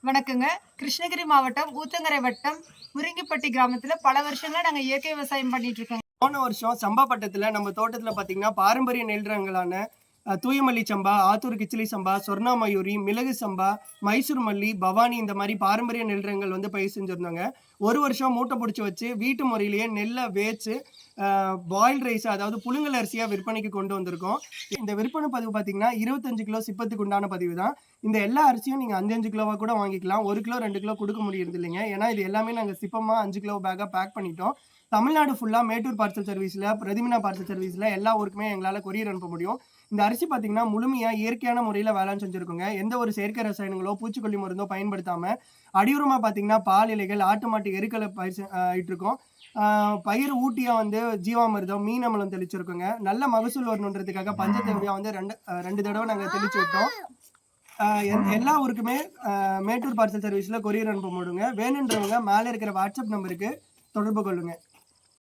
வணக்கங்க. கிருஷ்ணகிரி மாவட்டம் ஊத்தங்கரை வட்டம் முருங்கிப்பட்டி கிராமத்துல பல வருஷங்களா நாங்க இயற்கை விவசாயம் பண்ணிட்டு இருக்கோங்க. போன வருஷம் சம்பா பட்டத்துல நம்ம தோட்டத்துல பாத்தீங்கன்னா பாரம்பரிய நெல் ரகங்களான தூயமல்லி சம்பா, ஆத்தூர் கிச்சிலி சம்பா, சொர்ணா மயூரி, மிளகு சம்பா, மைசூர் மல்லி, பவானி இந்த மாதிரி பாரம்பரிய நெல் ரகங்கள் வந்து பயிர் செஞ்சிருந்தோங்க. ஒரு வருஷம் மூட்டை பிடிச்சி வச்சு வீட்டு முறையிலேயே நெல்லை வேச்சு பாயில் ரைஸ் அதாவது புழுங்கல் அரிசியா விற்பனைக்கு கொண்டு வந்திருக்கோம். இந்த விற்பனை பதிவு பார்த்தீங்கன்னா 25 கிலோ சிப்பத்துக்கு உண்டான பதிவு தான். இந்த எல்லா அரிசியும் நீங்க 5 கிலோவா கூட வாங்கிக்கலாம். 1 கிலோ 2 கிலோ கொடுக்க முடியறது இல்லைங்க. ஏன்னா இது எல்லாமே நாங்க சிப்பமா 5 கிலோ பேக்கா பேக் பண்ணிட்டோம். தமிழ்நாடு ஃபுல்லா மேட்டூர் பார்சல் சர்வீஸ்ல, பிரதிமினா பார்சல் சர்வீஸ்ல எல்லா ஊருக்குமே எங்களால கொரியர் அனுப்ப முடியும். இந்த அரிசி பார்த்தீங்கன்னா, முழுமையா இயற்கையான முறையில வேளாண் செஞ்சிருக்கோங்க. எந்த ஒரு செயற்கை ரசாயனங்களோ, பூச்சிக்கொல்லி மருந்தோ பயன்படுத்தாம, அடியுரமா பார்த்தீங்கன்னா, பால் இலைகள், ஆட்டு மாட்டு எருக்கள பயிர் இட்டுருக்கோம். பயிர் ஊட்டியா வந்து ஜீவாமிர்தம், மீன் அமிலம் தெளிச்சிருக்கோங்க. நல்ல மகசூல் வரணுன்றதுக்காக பஞ்சகவ்யா வந்து 2 தடவ நாங்க தெளிச்சு விட்டோம். எல்லா ஊருக்குமே மேட்டூர் பார்சல் சர்வீஸ்ல கொரியர் அனுப்ப முடியுங்க. வேணுன்றவங்க மேல இருக்கிற வாட்ஸ்அப் நம்பருக்கு தொடர்பு கொள்ளுங்க.